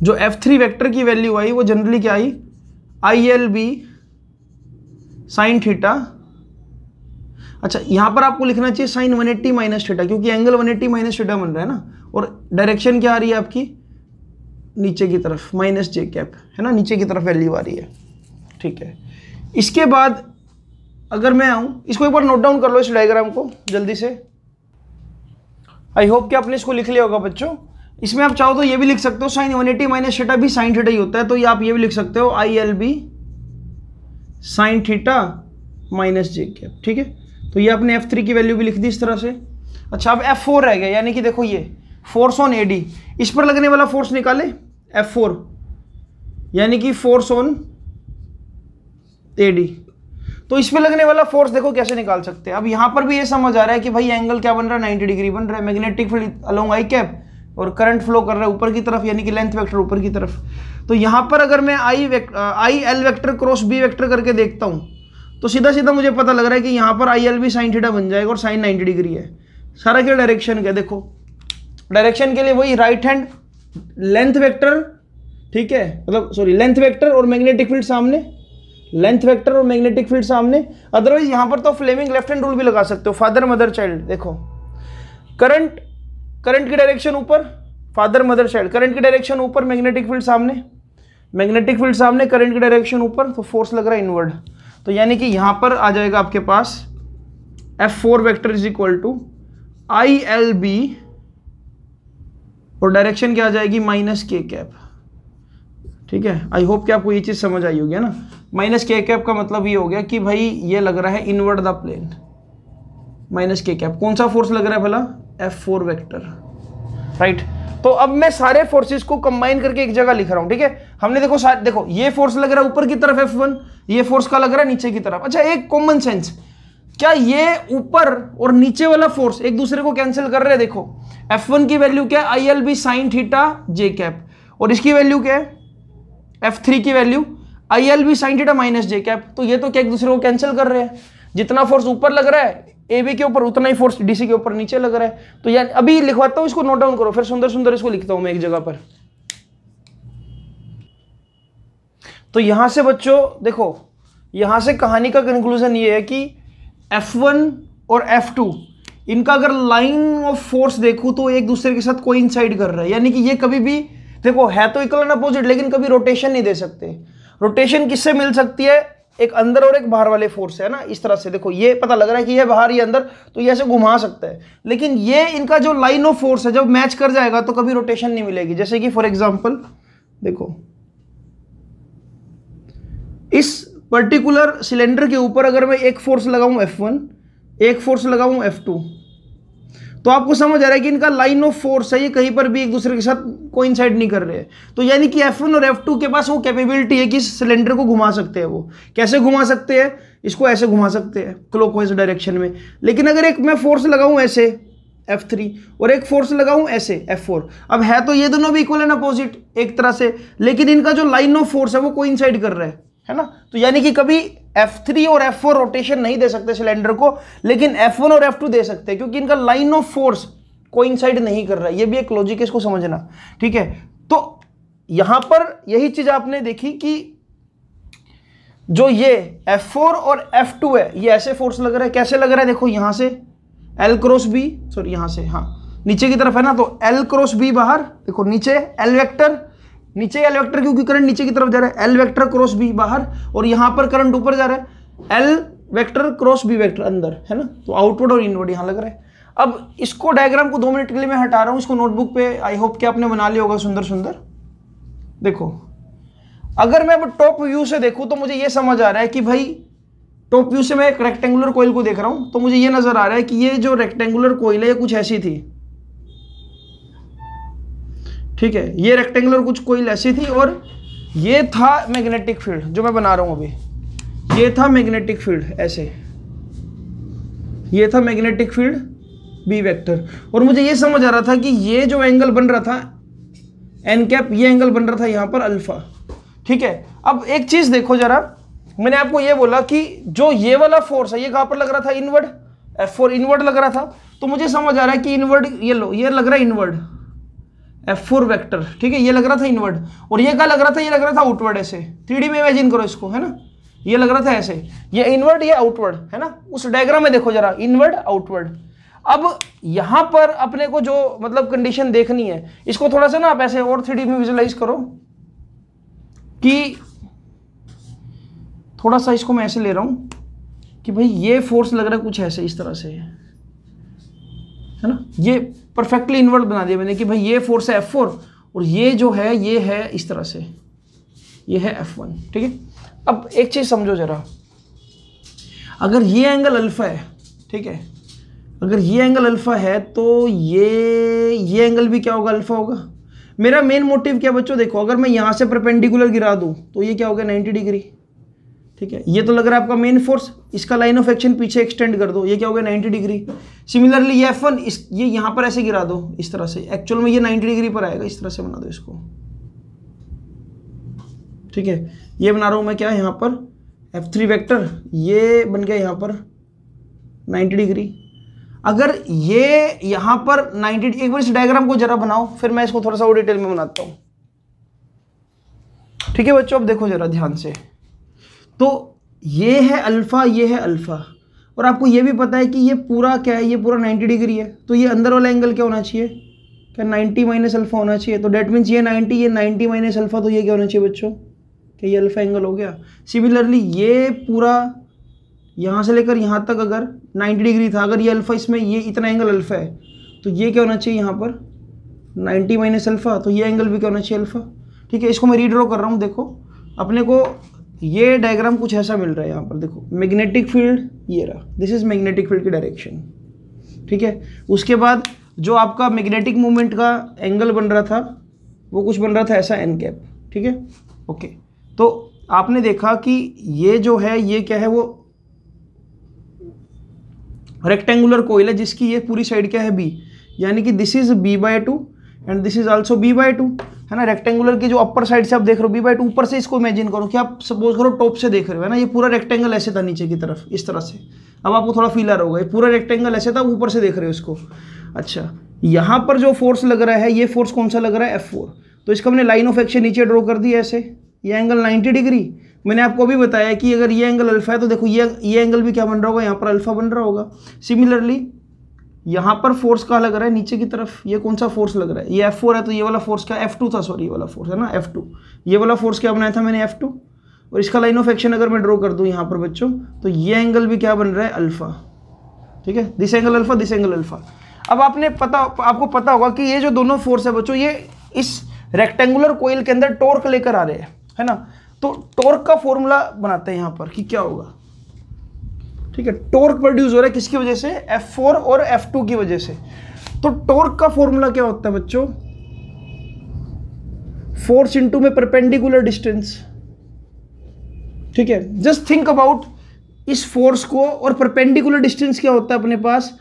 जो F3 वेक्टर की वैल्यू आई वो जनरली क्या आई, ILB साइन थीटा। अच्छा यहाँ पर आपको लिखना चाहिए साइन 180 माइनस थीटा, क्योंकि एंगल 180 माइनस थीटा बन रहा है ना, और डायरेक्शन क्या आ रही है आपकी, नीचे की तरफ, माइनस जे कैप है ना, नीचे की तरफ वैल्यू आ रही है। ठीक है, इसके बाद अगर मैं आऊं, इसको एक बार नोट डाउन कर लो, इस डायग्राम को जल्दी से। आई होप कि आपने इसको लिख लिया होगा बच्चों। इसमें आप चाहो तो ये भी लिख सकते हो, साइन 180 माइनस थीटा भी साइन थीटा ही होता है, तो ये आप ये भी लिख सकते हो, ILB sine theta minus J cap. ठीक है, तो ये आपने F3 की वैल्यू भी लिख दी इस तरह से। अच्छा अब F4 रह गया, यानी कि देखो ये फोर्स ऑन AD, इस पर लगने वाला फोर्स निकाले, F4 यानी कि फोर्स ऑन AD। तो इस पे लगने वाला फोर्स देखो कैसे निकाल सकते हैं। अब यहां पर भी ये समझ आ रहा है कि भाई एंगल क्या बन रहा है, 90 डिग्री बन रहा है, मैग्नेटिक फील्ड अलोंग आई कैप, और करंट फ्लो कर रहा है ऊपर की तरफ, यानी कि लेंथ वेक्टर ऊपर की तरफ। तो यहां पर अगर मैं IL vector cross B vector करके देखता हूं, तो सीधा सीधा मुझे पता लग रहा है कि यहां पर ILB साइन थीटा बन जाएगा, और साइन 90 डिग्री है। सारा क्या डायरेक्शन क्या, देखो डायरेक्शन के लिए वही राइट हैंड लेंथ वेक्टर, ठीक है, मतलब सॉरी लेंथ वेक्टर और मैग्नेटिक फील्ड सामने, लेंथ वेक्टर और मैग्नेटिक फील्ड सामने। अदरवाइज यहां पर तो फ्लेमिंग लेफ्ट हैंड रूल भी लगा सकते हो, फादर मदर चाइल्ड। देखो करंट की डायरेक्शन ऊपर, फादर मदर चाइल्ड, करंट की डायरेक्शन ऊपर, मैग्नेटिक फील्ड सामने, मैग्नेटिक फील्ड सामने, करंट की डायरेक्शन ऊपर, तो फोर्स लग रहा है इनवर्ड। तो यानी कि यहां पर आ जाएगा आपके पास F4 vector is equal to ILB, और डायरेक्शन क्या आ जाएगी, माइनस के कैप। ठीक है, आई होप कि आपको ये चीज समझ आई होगी ना। माइनस के कैप का मतलब ये हो गया कि भाई ये लग रहा है इनवर्ड द प्लेन, माइनस के कैप। कौन सा फोर्स लग रहा है भला, F4 वेक्टर, राइट। तो अब मैं सारे फोर्सेस को कंबाइन करके एक जगह लिख रहा हूं। ठीक है, हमने देखो ये फोर्स लग रहा है ऊपर की तरफ F1, ये फोर्स का लग रहा है नीचे की तरफ। अच्छा एक कॉमन सेंस, क्या ये ऊपर और नीचे वाला फोर्स एक दूसरे को कैंसिल कर रहे हैं। देखो F1 की वैल्यू क्या है, ILB sine theta J cap, और इसकी वैल्यू क्या है, F3 की value ILB sine theta minus J cap. तो ये तो क्या एक दूसरे को कैंसिल कर रहे हैं, जितना फोर्स ऊपर लग रहा है AB के ऊपर, उतना ही फोर्स DC के ऊपर नीचे लग रहा है। तो यार अभी लिखवाता हूं, इसको नोट डाउन करो, फिर सुंदर सुंदर इसको लिखता हूं मैं एक जगह पर। तो यहां से बच्चों देखो, यहां से कहानी का कंक्लूजन ये है कि F1 और F2 इनका अगर लाइन ऑफ फोर्स देखूं तो एक दूसरे के साथ कोइंसाइड कर रहा है, यानी कि ये कभी भी देखो है तो इक्वल एंड अपोजिट, लेकिन कभी रोटेशन नहीं दे सकते। रोटेशन किससे मिल सकती है, एक अंदर और एक बाहर वाले फोर्स है ना। इस तरह से देखो ये पता लग रहा है कि ये बाहर, ये अंदर, तो ये ऐसे घुमा सकता है, लेकिन ये इनका जो लाइन ऑफ फोर्स है जब मैच कर जाएगा तो कभी रोटेशन नहीं मिलेगी। जैसे कि फॉर एग्जांपल देखो इस पर्टिकुलर सिलेंडर के ऊपर अगर मैं एक फोर्स लगाऊं F1, एक फोर्स लगाऊं F2, तो आपको समझ आ रहा है कि इनका लाइन ऑफ फोर्स है, ये कहीं पर भी एक दूसरे के साथ कोइंसाइड नहीं कर रहे हैं। तो यानी कि F1 और F2 के पास वो कैपेबिलिटी है कि सिलेंडर को घुमा सकते हैं। वो कैसे घुमा सकते हैं, इसको ऐसे घुमा सकते हैं क्लॉकवाइज डायरेक्शन में। लेकिन अगर एक मैं फोर्स लगाऊं ऐसे F3 और एक फोर्स लगाऊं ऐसे F4, अब है तो ये दोनों भी इक्वल एंड अपोजिट एक तरह से, लेकिन इनका जो लाइन ऑफ फोर्स है वो कोइंसाइड कर रहा है ना। तो यानी कि कभी F3 और F4 रोटेशन नहीं दे सकते सिलेंडर को, लेकिन F1 और F2 दे सकते हैं, क्योंकि इनका लाइन ऑफ फोर्स कोइंसाइड नहीं कर रहा है। ये भी एक लॉजिक है, इसको समझना। ठीक है, तो यहां पर यही चीज आपने देखी कि जो ये F4 और F2 है, ये ऐसे फोर्स लग रहा है। कैसे लग रहा है, देखो यहां से L क्रॉस B, सॉरी यहां से, हाँ नीचे की तरफ है ना, तो L क्रॉस B बाहर, देखो नीचे L वेक्टर, नीचे एल वेक्टर क्योंकि करंट नीचे की तरफ जा रहा है, एल वेक्टर क्रॉस बी बाहर, और यहां पर करंट ऊपर जा रहा है, L vector cross B vector अंदर, है ना। तो आउटवर्ड और इनवर्ड यहां लग रहा है। अब इसको डायग्राम को 2 मिनट के लिए मैं हटा रहा हूं, इसको नोटबुक पे आई होप कि आपने बना लिया होगा सुंदर सुंदर। देखो अगर मैं अब टॉप व्यू से देखूं तो मुझे ये समझ आ रहा है कि भाई टॉप व्यू से मैं एक रेक्टेंगुलर कोइल को देख रहा हूं, तो मुझे ये नजर आ रहा है कि ये जो रेक्टेंगुलर कोइल है ये कुछ ऐसी थी, ठीक है। ये रेक्टेंगुलर कुछ कोइल ऐसी थी और ये था मैग्नेटिक फील्ड जो मैं बना रहा हूं अभी, ये था मैग्नेटिक फील्ड ऐसे, ये था मैग्नेटिक फील्ड बी वेक्टर, और मुझे ये समझ आ रहा था कि ये जो एंगल बन रहा था एन कैप, ये एंगल बन रहा था यहां पर अल्फा, ठीक है। अब एक चीज देखो जरा, मैंने आपको ये बोला कि जो ये वाला फोर्स है ये कहां पर लग रहा था, इनवर्ड, F4 इनवर्ड लग रहा था, तो मुझे समझ आ रहा है कि इनवर्ड, ये लो ये लग रहा है इनवर्ड F4 वेक्टर, ठीक है, ये लग रहा था इनवर्ड, और ये क्या लग रहा था, ये लग रहा था आउटवर्ड ऐसे, 3D में इमेजिन करो इसको, है ना, ये लग रहा था ऐसे, ये इनवर्ड ये आउटवर्ड, है ना। उस डायग्राम में देखो जरा, इनवर्ड आउटवर्ड। अब यहां पर अपने को जो मतलब कंडीशन देखनी है, इसको थोड़ा सा ना आप ऐसे और 3D में विजुलाइज करो कि थोड़ा सा इसको मैं ऐसे ले रहा हूं कि भाई ये फोर्स लग रहा है कुछ ऐसे इस तरह से, है ना, ये परफेक्टली इनवर्ट बना दिया मैंने कि भाई ये फोर्स है F4 और ये जो है ये है इस तरह से, ये है F1, ठीक है। अब एक चीज समझो जरा, अगर ये एंगल अल्फा है, ठीक है, अगर ये एंगल अल्फा है तो ये एंगल भी क्या होगा, अल्फा होगा। मेरा मेन मोटिव क्या बच्चों, देखो अगर मैं यहां से परपेंडिकुलर गिरा दूं तो ये क्या होगा, 90 डिग्री, ठीक है। ये तो लग रहा है आपका मेन फोर्स, इसका लाइन ऑफ एक्शन पीछे एक्सटेंड कर दो, ये क्या हो गया, 90 डिग्री। सिमिलरली ये F1 ये यहां पर ऐसे गिरा दो इस तरह से, एक्चुअल में ये 90 डिग्री पर आएगा, इस तरह से बना दो इसको, ठीक है। ये बना रहा हूं मैं क्या, यहां पर F3 वेक्टर, ये बन गया यहां पर 90 डिग्री। अगर ये यहां पर 90, एक बार इस डायग्राम को जरा बनाओ, फिर मैं इसको थोड़ा सा और डिटेल में बनाता हूं, ठीक है बच्चों। अब देखो जरा ध्यान से, तो ये है अल्फा, ये है अल्फा, और आपको ये भी पता है कि ये पूरा क्या है, ये पूरा 90 डिग्री है, तो ये अंदर वाला एंगल क्या होना चाहिए, क्या 90 माइनस अल्फा होना चाहिए। तो डेट मीन्स ये 90 माइनस अल्फा, तो ये क्या होना चाहिए बच्चों, क्या ये अल्फा एंगल हो गया। सिमिलरली ये पूरा यहाँ से लेकर यहाँ तक अगर 90 डिग्री था, अगर ये अल्फा, इसमें ये इतना एंगल अल्फा है, तो ये क्या होना चाहिए यहाँ पर 90 माइनस अल्फा, तो ये एंगल भी क्या होना चाहिए, अल्फा, ठीक है। इसको मैं रीड्रॉ कर रहा हूँ, देखो अपने को ये डायग्राम कुछ ऐसा मिल रहा है यहाँ पर, देखो मैग्नेटिक फील्ड ये रहा, दिस इज मैग्नेटिक फील्ड की डायरेक्शन, ठीक है। उसके बाद जो आपका मैग्नेटिक मूवमेंट का एंगल बन रहा था वो कुछ बन रहा था ऐसा एन कैप, ठीक है, ओके। तो आपने देखा कि ये जो है ये क्या है, वो रेक्टेंगुलर कोइल है जिसकी ये पूरी साइड क्या है बी, यानी कि this is b/2 and this is also b/2, है ना। रेक्टेंगुलर की जो अपर साइड से आप देख रहे हो b/2, ऊपर से इसको इमेजिन करो कि आप सपोज करो टॉप से देख रहे हो, है ना, ये पूरा रेक्टेंगल ऐसे था नीचे की तरफ इस तरह से, अब आपको थोड़ा फील आ रहा होगा, ये पूरा रेक्टेंगल ऐसे था, ऊपर से देख रहे हो इसको। अच्छा, यहाँ पर जो फोर्स लग रहा है, ये फोर्स कौन सा लग रहा है, F4, तो इसका हमने लाइन ऑफ एक्शन नीचे ड्रॉ कर दी ऐसे, ये एंगल 90 डिग्री। मैंने आपको अभी बताया कि अगर ये एंगल अल्फा है तो देखो ये एंगल भी क्या बन रहा होगा, यहाँ पर अल्फा बन रहा होगा। सिमिलरली यहाँ पर फोर्स कहाँ लग रहा है, नीचे की तरफ, ये कौन सा फोर्स लग रहा है, ये F4 है, तो ये वाला फोर्स क्या, F2 था, सॉरी ये वाला फोर्स है ना F2, ये वाला फोर्स क्या बनाया था मैंने, F2, और इसका लाइन ऑफ एक्शन अगर मैं ड्रॉ कर दूँ यहाँ पर बच्चों, तो ये एंगल भी क्या बन रहा है, अल्फा, ठीक है, this angle alpha, this angle alpha. अब आपको पता होगा कि ये जो दोनों फोर्स है बच्चों, ये इस रेक्टेंगुलर कोइल के अंदर टॉर्क लेकर आ रहे हैं, है ना। तो टॉर्क का फॉर्मूला बनाते हैं यहाँ पर कि क्या होगा, ठीक है। टॉर्क प्रोड्यूस हो रहा है किसकी वजह से, F4 और F2 की वजह से। तो टॉर्क का फॉर्मूला क्या होता है बच्चों, फोर्स इनटू में परपेंडिकुलर डिस्टेंस, ठीक है। जस्ट थिंक अबाउट इस फोर्स को, और परपेंडिकुलर डिस्टेंस क्या होता है अपने पास,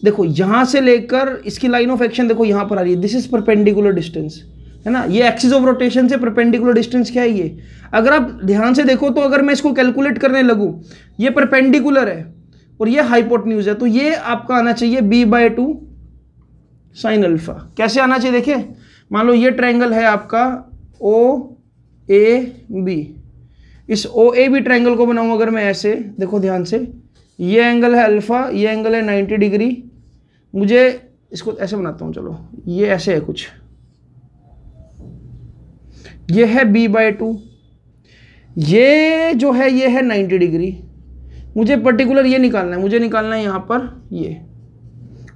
देखो यहां से लेकर इसकी लाइन ऑफ एक्शन देखो यहां पर आ रही है, दिस इज परपेंडिकुलर डिस्टेंस, है ना। ये एक्सिस ऑफ रोटेशन से परपेंडिकुलर डिस्टेंस क्या है ये, अगर आप ध्यान से देखो तो अगर मैं इसको कैलकुलेट करने लगूं, ये परपेंडिकुलर है और ये हाइपोटेन्यूज है, तो ये आपका आना चाहिए b/2 साइन अल्फा। कैसे आना चाहिए, देखिए मान लो ये ट्रायंगल है आपका OAB, इस OAB ट्रायंगल को बनाऊं अगर मैं ऐसे, देखो ध्यान से, ये एंगल है अल्फा, ये एंगल है 90 डिग्री, मुझे इसको ऐसे बनाता हूं, चलो ये ऐसे है कुछ, ये है b/2, ये जो है ये है 90 डिग्री। मुझे पर्टिकुलर ये निकालना है, मुझे निकालना है यहाँ पर ये,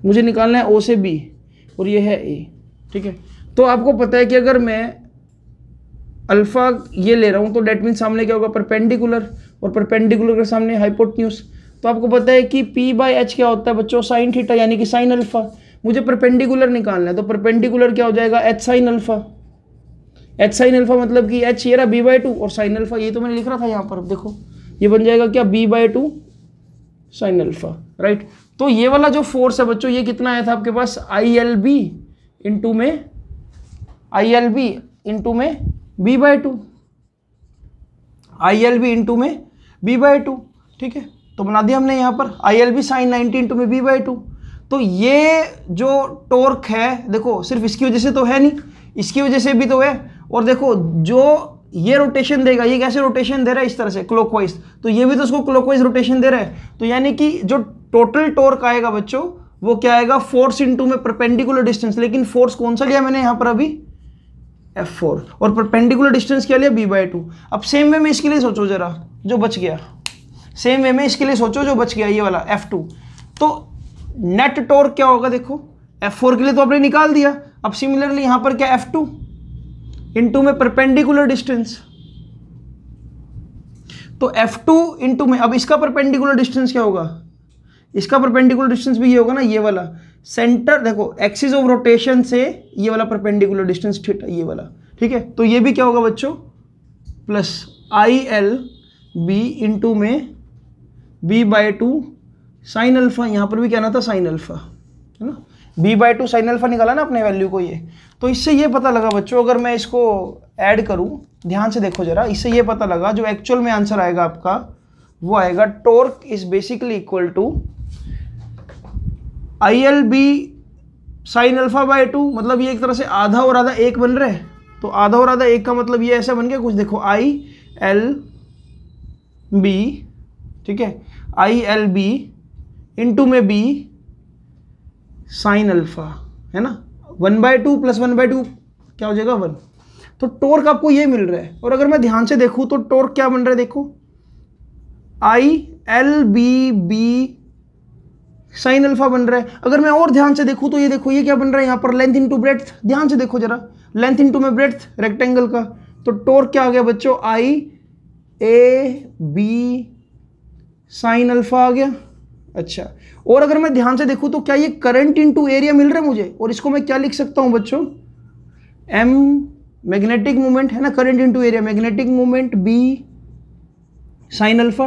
मुझे निकालना है O से B और ये है A, ठीक है। तो आपको पता है कि अगर मैं अल्फा ये ले रहा हूँ तो डेट मीन सामने क्या होगा, परपेंडिकुलर, और परपेंडिकुलर के सामने हाइपोटेन्यूज। तो आपको पता है कि P/H क्या होता है बच्चों, साइन थीटा, यानी कि साइन अल्फा। मुझे परपेंडिकुलर निकालना है, तो परपेंडिकुलर क्या हो जाएगा, H sine alpha. H sine alpha मतलब कि H ये रहा b/2 और साइन अल्फा ये तो मैंने लिख रहा था यहाँ पर, अब देखो ये बन जाएगा क्या, b/2 साइन अल्फा, राइट। तो ये वाला जो फोर्स है बच्चों, ये कितना आया था आपके पास, ILB इंटू में b/2, ILB इंटू में b/2, ठीक है। तो बना दिया हमने यहाँ पर ILB साइन 90 इंटू में b/2। तो ये जो टॉर्क है देखो, सिर्फ इसकी वजह से तो है नहीं, इसकी वजह से भी तो है। और देखो जो ये रोटेशन देगा, ये कैसे रोटेशन दे रहा है, इस तरह से क्लॉकवाइज, तो ये भी तो उसको क्लॉकवाइज रोटेशन दे रहा है। तो यानी कि जो टोटल टॉर्क आएगा बच्चों, वो क्या आएगा, फोर्स इंटू में परपेंडिकुलर डिस्टेंस। लेकिन फोर्स कौन सा लिया मैंने यहाँ पर अभी, F4, और परपेंडिकुलर डिस्टेंस क्या लिया, b/2। अब सेम वे में इसके लिए सोचो जरा, जो बच गया, सेम वे में इसके लिए सोचो जो बच गया, ये वाला F2। तो नेट टॉर्क क्या होगा, देखो F4 के लिए तो आपने निकाल दिया। अब सिमिलरली यहां पर क्या, F2 इंटू में परपेंडिकुलर डिस्टेंस। तो F2 इंटू में, अब इसका परपेंडिकुलर डिस्टेंस क्या होगा, इसका परपेंडिकुलर डिस्टेंस भी ये होगा ना, ये वाला सेंटर, देखो एक्सिस ऑफ रोटेशन से ये वाला परपेंडिकुलर डिस्टेंस थीटा, ये वाला, ठीक है। तो ये भी क्या होगा बच्चों, प्लस ILB इंटू में b/2 साइन अल्फा। यहाँ पर भी क्या ना था, साइन अल्फा, है ना, b/2 साइन अल्फा निकाला ना अपने वैल्यू को ये। तो इससे ये पता लगा बच्चों, अगर मैं इसको ऐड करूँ, ध्यान से देखो जरा, इससे ये पता लगा जो एक्चुअल में आंसर आएगा आपका, वो आएगा torque is basically equal to ILB sine अल्फा/2। मतलब ये एक तरह से आधा और आधा एक बन रहा है, तो आधा और आधा एक का मतलब ये ऐसा बन गया कुछ, देखो ILB, ठीक है, ILB इंटू में B साइन अल्फा, है ना, 1/2 प्लस 1/2 क्या हो जाएगा, 1। तो टॉर्क आपको ये मिल रहा है। और अगर मैं ध्यान से देखूं तो टॉर्क क्या बन रहा है, देखो ILBB साइन अल्फा बन रहा है। अगर मैं और ध्यान से देखूं तो ये देखो, ये क्या बन रहा है यहाँ पर, लेंथ इंटू ब्रेड्थ। ध्यान से देखो जरा, लेंथ इंटू में ब्रेड्थ रेक्टेंगल का। तो टॉर्क क्या आ गया बच्चों, IAB साइन अल्फा आ गया। अच्छा, और अगर मैं ध्यान से देखूं तो क्या ये करंट इंटू एरिया मिल रहा है मुझे, और इसको मैं क्या लिख सकता हूं बच्चों, M मैग्नेटिक मोमेंट, है ना, current into area, magnetic moment B sign alpha.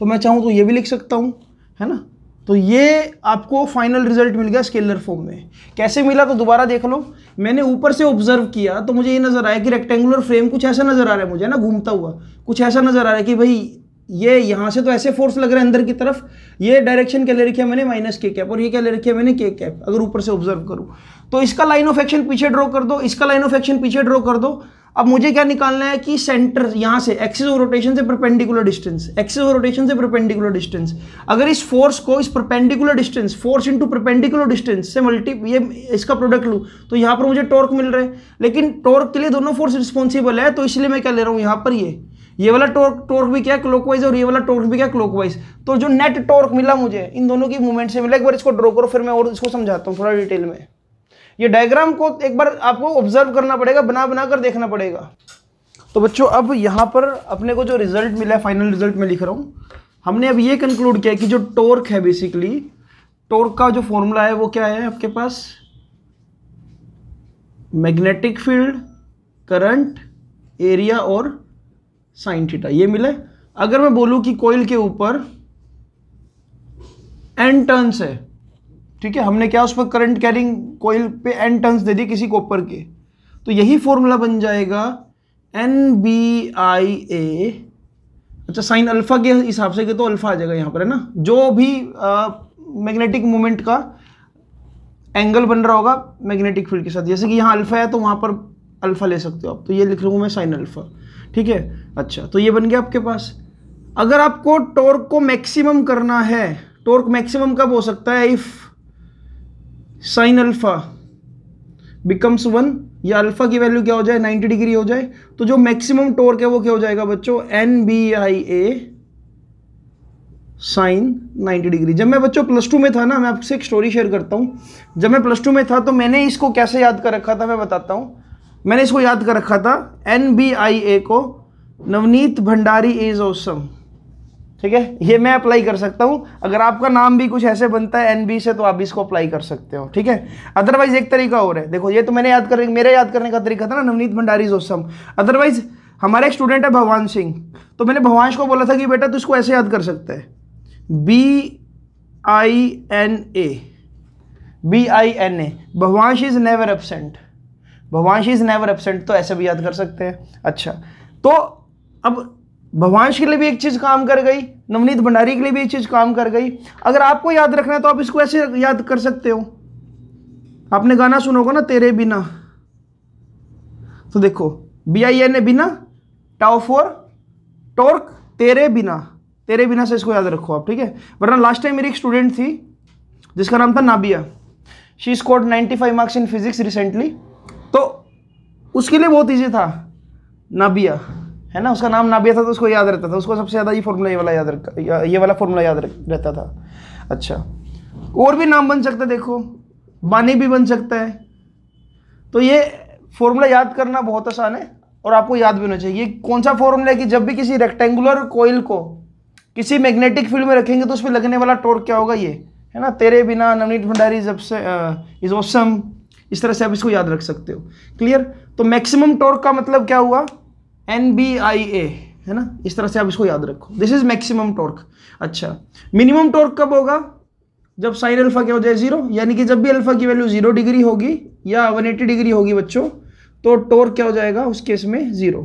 तो मैं चाहूं तो ये भी लिख सकता हूं, है ना। तो ये आपको फाइनल रिजल्ट मिल गया स्केलर फॉर्म में। कैसे मिला तो दोबारा देख लो। मैंने ऊपर से ऑब्जर्व किया तो मुझे ये नजर आया कि रेक्टेंगुलर फ्रेम कुछ ऐसा नजर आ रहा है मुझे ना, घूमता हुआ कुछ ऐसा नजर आ रहा है कि भाई ये यहाँ से तो ऐसे फोर्स लग रहा है अंदर की तरफ। ये डायरेक्शन क्या ले रखी है मैंने, -k, और ये क्या ले रखी है मैंने, k। अगर ऊपर से ऑब्जर्व करूँ तो इसका लाइन ऑफ एक्शन पीछे ड्रॉ कर दो, इसका लाइन ऑफ एक्शन पीछे ड्रॉ कर दो। अब मुझे क्या निकालना है कि सेंटर यहाँ से एक्सिस ऑफ रोटेशन से perpendicular distance, axis of rotation से परपेंडिकुलर डिस्टेंस। अगर इस फोर्स को इस perpendicular distance, force into perpendicular distance से ये इसका प्रोडक्ट लूँ तो यहाँ पर मुझे टॉर्क मिल रहा है। लेकिन टॉर्क के लिए दोनों फोर्स रिस्पॉन्सिबल है, तो इसलिए मैं क्या ले रहा हूँ यहाँ पर, ये वाला टॉर्क भी क्या क्लॉकवाइज और ये वाला टॉर्क भी क्या क्लॉकवाइज। तो जो नेट टॉर्क मिला मुझे इन दोनों की मूवमेंट से मिला। एक बार इसको ड्रॉ करो, फिर मैं और इसको समझाता हूँ थोड़ा डिटेल में। ये डायग्राम को एक बार आपको ऑब्जर्व करना पड़ेगा, बना बना कर देखना पड़ेगा। तो बच्चों अब यहाँ पर अपने को जो रिजल्ट मिला है, फाइनल रिजल्ट में लिख रहा हूँ, हमने अब ये कंक्लूड किया कि जो टॉर्क है, बेसिकली टॉर्क का जो फॉर्मूला है वो क्या है आपके पास, मैग्नेटिक फील्ड, करंट, एरिया और साइन थीटा, ये मिला है। अगर मैं बोलूं कि कॉइल के ऊपर n टर्न्स है, ठीक है, हमने क्या उस पर करंट कैरिंग कॉइल पे n टर्न्स दे दी किसी कॉपर के, तो यही फॉर्मूला बन जाएगा NBIA। अच्छा, साइन अल्फा के हिसाब से तो अल्फा आ जाएगा यहाँ पर, है ना। जो भी मैग्नेटिक मोमेंट का एंगल बन रहा होगा मैग्नेटिक फील्ड के साथ, जैसे कि यहाँ अल्फा है तो वहाँ पर अल्फा ले सकते हो आप, तो ये लिख रहा हूँ मैं साइन अल्फा, ठीक है। अच्छा, तो ये बन गया आपके पास। अगर आपको टॉर्क को मैक्सिमम करना है, टॉर्क मैक्सिमम कब हो सकता है, इफ साइन अल्फा बिकम्स 1, ये अल्फा की वैल्यू क्या हो जाए 90 डिग्री हो जाए, तो जो मैक्सिमम टॉर्क है वो क्या हो जाएगा बच्चों NBA साइन 90 डिग्री। जब मैं बच्चों प्लस 2 में था ना, मैं आपसे एक स्टोरी शेयर करता हूँ। जब मैं प्लस 2 में था तो मैंने इसको कैसे याद कर रखा था मैं बताता हूँ। मैंने इसको याद कर रखा था NBA को, नवनीत भंडारी इज ऑसम। ठीक है, ये मैं अप्लाई कर सकता हूँ। अगर आपका नाम भी कुछ ऐसे बनता है NB से तो आप भी इसको अप्लाई कर सकते हो। ठीक है, अदरवाइज एक तरीका और है, देखो ये तो मैंने मेरा याद करने का तरीका था ना, Navneet Bhandari is awesome. Otherwise हमारा एक स्टूडेंट है भवान सिंह, तो मैंने भवांश को बोला था कि बेटा तू इसको ऐसे याद कर सकता है BINA, Bhavansh is never absent, Bhavansh is never absent, तो ऐसे भी याद कर सकते हैं। अच्छा, तो अब भवांश के लिए भी एक चीज काम कर गई, नवनीत भंडारी के लिए भी एक चीज काम कर गई। अगर आपको याद रखना है तो आप इसको ऐसे याद कर सकते हो। आपने गाना सुना होगा ना तेरे बिना, तो देखो BINA बिना, टाउ फॉर टॉर्क, तेरे बिना, तेरे बिना से इसको याद रखो आप। ठीक है, वरना लास्ट टाइम मेरी एक स्टूडेंट थी जिसका नाम था Nabia, she scored 95 marks in physics recently, तो उसके लिए बहुत ईजी था नाबिया, है ना, उसका नाम नाबिया था तो उसको याद रहता था, उसको सबसे ज़्यादा ये फॉर्मूला ये वाला फॉर्मूला याद रहता था। अच्छा, और भी नाम बन सकता है, देखो बानी भी बन सकता है। तो ये फॉर्मूला याद करना बहुत आसान है और आपको याद भी होना चाहिए। कौन सा फॉर्मूला है कि जब भी किसी रेक्टेंगुलर कॉइल को किसी मैग्नेटिक फील्ड में रखेंगे तो उस पर लगने वाला टॉर्क क्या होगा, ये है ना, तेरे बिना, नवनीत भंडारी इज ऑसम, इस तरह से आप इसको याद रख सकते हो। क्लियर? तो मैक्सिमम टॉर्क का मतलब क्या हुआ NBIA, है ना, इस तरह से आप इसको याद रखो, दिस इज मैक्सिमम टॉर्क। अच्छा, मिनिमम टॉर्क कब होगा? जब साइन अल्फा क्या हो जाए 0, यानी कि जब भी अल्फा की वैल्यू 0 डिग्री होगी या 180 डिग्री होगी बच्चों, तो टॉर्क क्या हो जाएगा उस केस में 0।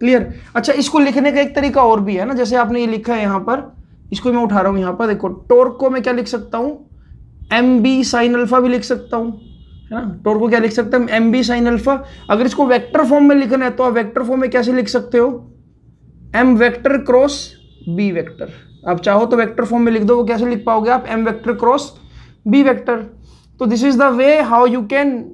क्लियर? अच्छा, इसको लिखने का एक तरीका और भी है ना, जैसे आपने ये लिखा है यहाँ पर, इसको मैं उठा रहा हूँ यहाँ पर, देखो टॉर्क को मैं क्या लिख सकता हूँ MB साइन अल्फा भी लिख सकता हूँ, है ना, टॉर्क को क्या लिख सकते हैं MB साइन अल्फा। अगर इसको वेक्टर फॉर्म में लिखना है तो आप वेक्टर फॉर्म में कैसे लिख सकते हो, M vector cross B vector. आप चाहो तो वेक्टर फॉर्म में लिख दो, वो कैसे लिख पाओगे आप, M vector cross B vector. तो this is the way how you can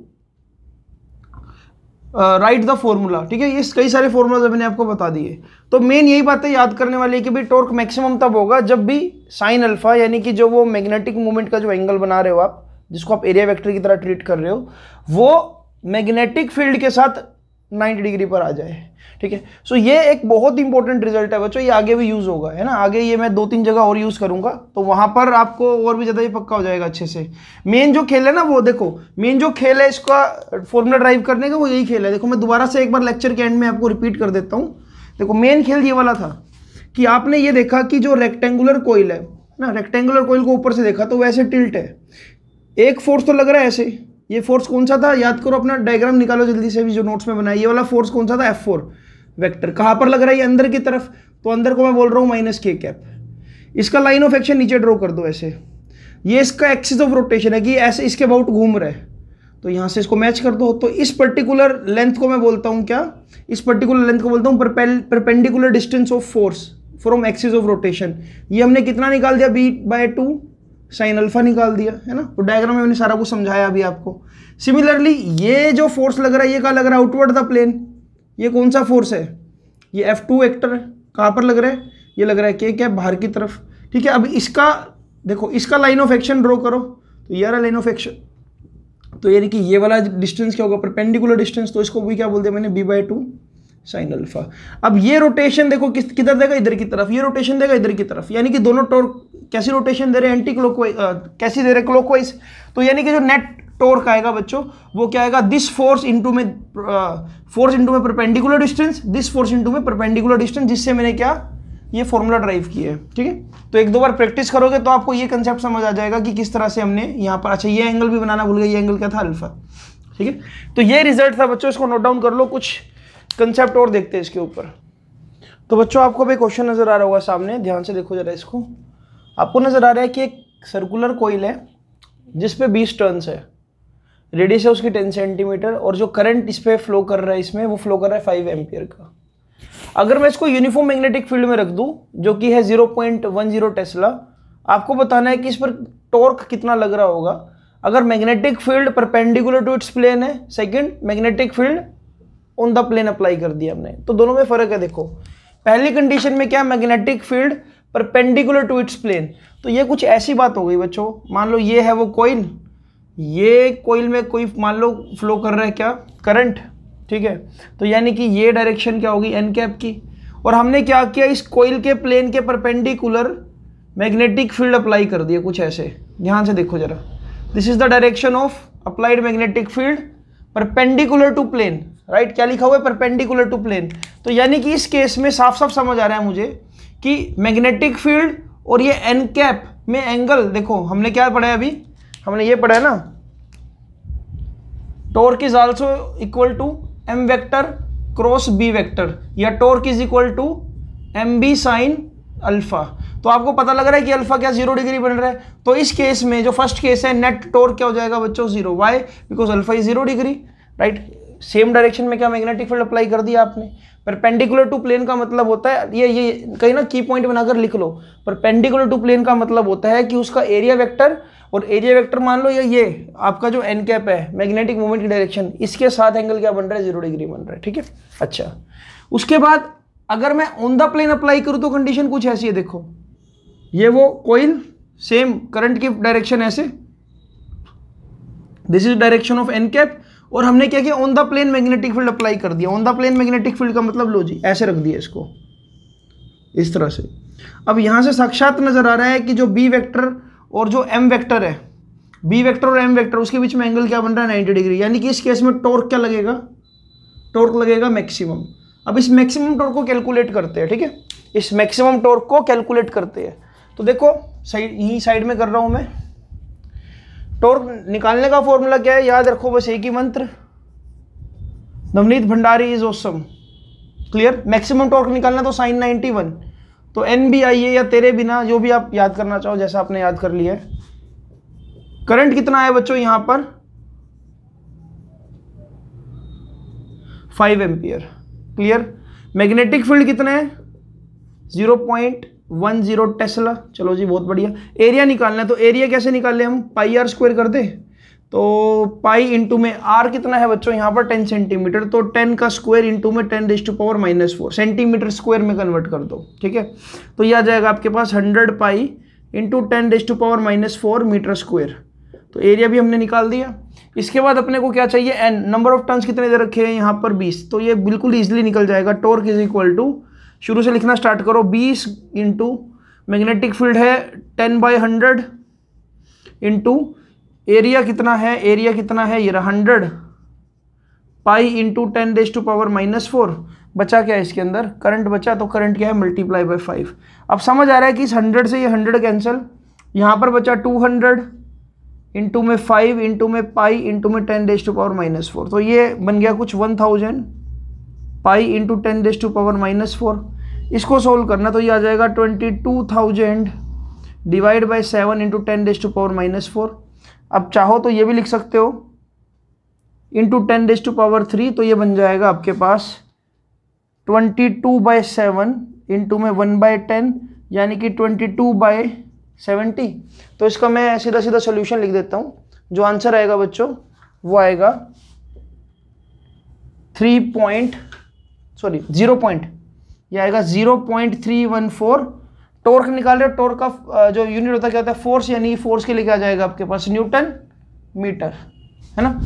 write the formula. ठीक है, ये कई सारे फॉर्मूला मैंने आपको बता दिए। तो मेन यही बातें याद करने वाली है कि भाई टॉर्क मैक्सिमम तब होगा जब भी साइन अल्फा, यानी कि जो वो मैग्नेटिक मूवमेंट का जो एंगल बना रहे हो आप, जिसको आप एरिया वेक्टर की तरह ट्रीट कर रहे हो, वो मैग्नेटिक फील्ड के साथ 90 डिग्री पर आ जाए। ठीक है, सो ये एक बहुत इंपॉर्टेंट रिजल्ट है बच्चों, ये आगे भी यूज होगा, है ना, आगे ये मैं 2-3 जगह और यूज करूंगा, तो वहां पर आपको और भी ज्यादा ये पक्का हो जाएगा अच्छे से। मेन जो खेल है ना, वो देखो, मेन जो खेल है इसका फॉर्मूला ड्राइव करने का, वो यही खेल है। देखो मैं दोबारा से एक बार लेक्चर के एंड में आपको रिपीट कर देता हूँ। देखो मेन खेल ये वाला था कि आपने ये देखा कि जो रेक्टेंगुलर कॉइल है ना, रेक्टेंगुलर कॉइल को ऊपर से देखा तो वैसे टिल्ट है, एक फोर्स तो लग रहा है ऐसे, ये फोर्स कौन सा था, याद करो, अपना डायग्राम निकालो जल्दी से भी जो नोट्स में बनाया, ये वाला फोर्स कौन सा था, F4 वेक्टर। कहाँ पर लग रहा है, ये अंदर की तरफ, तो अंदर को मैं बोल रहा हूँ -k कैप। इसका लाइन ऑफ एक्शन नीचे ड्रॉ कर दो ऐसे, ये इसका एक्सिस ऑफ रोटेशन है कि ऐसे इसके अबाउट घूम रहा है, तो यहाँ से इसको मैच कर दो। तो इस पर्टिकुलर लेंथ को मैं बोलता हूँ क्या, इस पर्टिकुलर लेंथ को बोलता हूँ perpendicular distance of force from axis of rotation. ये हमने कितना निकाल दिया, B/2 साइन अल्फा निकाल दिया, है ना। तो डायग्राम में मैंने सारा कुछ समझाया अभी आपको। सिमिलरली ये जो फोर्स लग रहा है, ये कहाँ लग रहा है, आउटवर्ड द प्लेन। ये कौन सा फोर्स है, ये F2 वेक्टर है। कहाँ पर लग रहा है, ये लग रहा है k कैप बाहर की तरफ। ठीक है, अब इसका देखो, इसका लाइन ऑफ एक्शन ड्रॉ करो, तो ये रहा लाइन ऑफ एक्शन, तो यानी कि ये वाला डिस्टेंस क्या होगा, परपेंडिकुलर डिस्टेंस, तो इसको भी क्या बोलते हैं मैंने, B/2 साइन अल्फा। अब ये रोटेशन देखो किधर देगा, इधर की तरफ, ये रोटेशन देगा इधर की तरफ, यानी कि दोनों टॉर्क कैसी रोटेशन दे रहे हैं, एंटी क्लॉकवाइज, कैसी दे रहे हैं, क्लॉकवाइज। तो यानी कि जो नेट टॉर्क आएगा बच्चों, वो क्या आएगा, दिस फोर्स इनटू में perpendicular distance, this force into में परपेंडिकुलर डिस्टेंस, जिससे मैंने क्या ये फॉर्मूला ड्राइव किया है। ठीक है, तो एक दो बार प्रैक्टिस करोगे तो आपको ये कंसेप्ट समझ आ जाएगा कि किस तरह से हमने यहाँ पर, अच्छा ये एंगल भी बनाना भूल गए, ये एंगल क्या था, अल्फा। ठीक है, तो ये रिजल्ट था बच्चों, इसको नोट डाउन कर लो। कुछ कंसेप्ट और देखते हैं इसके ऊपर। तो बच्चों आपको भी क्वेश्चन नजर आ रहा होगा सामने, ध्यान से देखो जरा इसको। आपको नजर आ रहा है कि एक सर्कुलर कॉइल है जिसपे 20 टर्न्स है, रेडियस है उसकी 10 सेंटीमीटर, और जो करंट इस पे फ्लो कर रहा है, इसमें वो फ्लो कर रहा है 5 एम्पियर का। अगर मैं इसको यूनिफॉर्म मैग्नेटिक फील्ड में रख दूं जो कि है 0.10 टेस्ला, आपको बताना है कि इस पर टॉर्क कितना लग रहा होगा अगर magnetic field perpendicular to its plane है, second magnetic field on the plane apply कर दिया हमने, तो दोनों में फर्क है। देखो पहली कंडीशन में क्या, magnetic field perpendicular to its plane, तो ये कुछ ऐसी बात हो गई बच्चों, मान लो ये है वो कोइल, ये कोइल में कोई मान लो फ्लो कर रहा है क्या, करंट, ठीक है, तो यानी कि ये डायरेक्शन क्या होगी एन कैप की, और हमने क्या किया, इस कोइल के प्लेन के परपेंडिकुलर मैग्नेटिक फील्ड अप्लाई कर दिया कुछ ऐसे, ध्यान से देखो जरा, this is the direction of applied magnetic field perpendicular to plane, right, क्या लिखा हुआ है, परपेंडिकुलर टू प्लेन। तो यानी कि इस केस में साफ साफ समझ आ रहा है मुझे कि मैग्नेटिक फील्ड और ये एन कैप में एंगल, देखो हमने क्या पढ़ा है अभी, हमने ये पढ़ा है ना, torque is also equal to M vector cross B vector, या torque is equal to M B sine alpha. तो आपको पता लग रहा है कि अल्फा क्या 0 डिग्री बन रहा है, तो इस केस में जो फर्स्ट केस है नेट टॉर्क क्या हो जाएगा बच्चों 0, why, because alpha is 0 degree, right. Same direction में क्या मैग्नेटिक फील्ड अप्लाई कर दिया आपने, परपेंडिकुलर टू प्लेन का मतलब होता है, ये कहीं ना की पॉइंट बनाकर लिख लो, परपेंडिकुलर टू प्लेन का मतलब होता है कि उसका एरिया वेक्टर, और एरिया वेक्टर मान लो ये आपका जो एन कैप है मैग्नेटिक मूवमेंट की डायरेक्शन, इसके साथ एंगल क्या बन रहा है 0 डिग्री बन रहा है, ठीक है। अच्छा, उसके बाद अगर मैं ऑन द प्लेन अप्लाई करूं तो कंडीशन कुछ ऐसी है, देखो ये वो कोइल, सेम करंट की डायरेक्शन ऐसे, this is direction of N cap, और हमने क्या किया, on the plane magnetic field apply कर दिया। On the plane magnetic field का मतलब लो जी ऐसे रख दिया इसको इस तरह से। अब यहां से साक्षात नजर आ रहा है कि जो बी वेक्टर और जो एम वेक्टर है, बी वेक्टर और एम वेक्टर, उसके बीच में एंगल क्या बन रहा है 90 डिग्री, यानी कि इस केस में टॉर्क क्या लगेगा, टॉर्क लगेगा मैक्सिमम। अब इस मैक्सिमम टॉर्क को कैलकुलेट करते हैं, ठीक है, इस मैक्सिमम टॉर्क को कैलकुलेट करते हैं। तो देखो यही साइड में कर रहा हूं मैं, टॉर्क निकालने का फॉर्मूला क्या है, याद रखो बस एक ही मंत्र, Navneet Bhandari is awesome, clear. Maximum torque निकालना तो साइन 91, तो एन बी आई है, या तेरे बिना जो भी आप याद करना चाहो, जैसा आपने याद कर लिया है। करंट कितना है बच्चों यहां पर 5 एम्पियर, क्लियर। मैग्नेटिक फील्ड कितने हैं 0.10 टेस्ला, चलो जी बहुत बढ़िया। एरिया निकालना है, तो एरिया कैसे निकाले हम, पाई आर स्क्वायर कर दे, तो पाई इंटू में आर कितना है बच्चों यहाँ पर 10 सेंटीमीटर, तो 10 का स्क्वायर इंटू में 10⁻⁻⁴ सेंटीमीटर स्क्वायर में कन्वर्ट कर दो, ठीक है। तो यह आ जाएगा आपके पास 100 पाई इंटू 10⁻⁻⁴ मीटर स्क्वायर। तो एरिया भी हमने निकाल दिया। इसके बाद अपने को क्या चाहिए, एन, नंबर ऑफ टर्न्स कितने दे रखे हैं यहाँ पर 20, तो ये बिल्कुल ईजिली निकल जाएगा। टॉर्क इज इक्वल टू, शुरू से लिखना स्टार्ट करो, 20 इंटू मैग्नेटिक फील्ड है 10/100 इंटू एरिया कितना है, एरिया कितना है ये 100 पाई इंटू 10⁻⁻⁴। बचा क्या है इसके अंदर, करंट बचा, तो करंट क्या है मल्टीप्लाई बाय 5। अब समझ आ रहा है कि इस 100 से ये 100 कैंसिल, यहाँ पर बचा 200 इंटू में 5 इंटू में पाई इंटू में 10⁻⁻⁴, तो ये बन गया कुछ 1000 पाई इंटू 10⁻⁻⁴। इसको सोल्व करना तो ये आ जाएगा 22,000 डिवाइड बाई 7 इंटू 10⁻⁻⁴। अब चाहो तो ये भी लिख सकते हो इंटू 10⁻3, तो ये बन जाएगा आपके पास 22/7 इंटू में 1/10, यानी कि 22/70। तो इसका मैं सीधा सीधा सोल्यूशन लिख देता हूँ, जो आंसर आएगा बच्चों वो आएगा 0.314। टॉर्क निकाल रहे हो, टॉर्क का जो यूनिट होता है क्या होता है, फोर्स, यानी फोर्स के लिए क्या जाएगा आपके पास न्यूटन मीटर, है ना।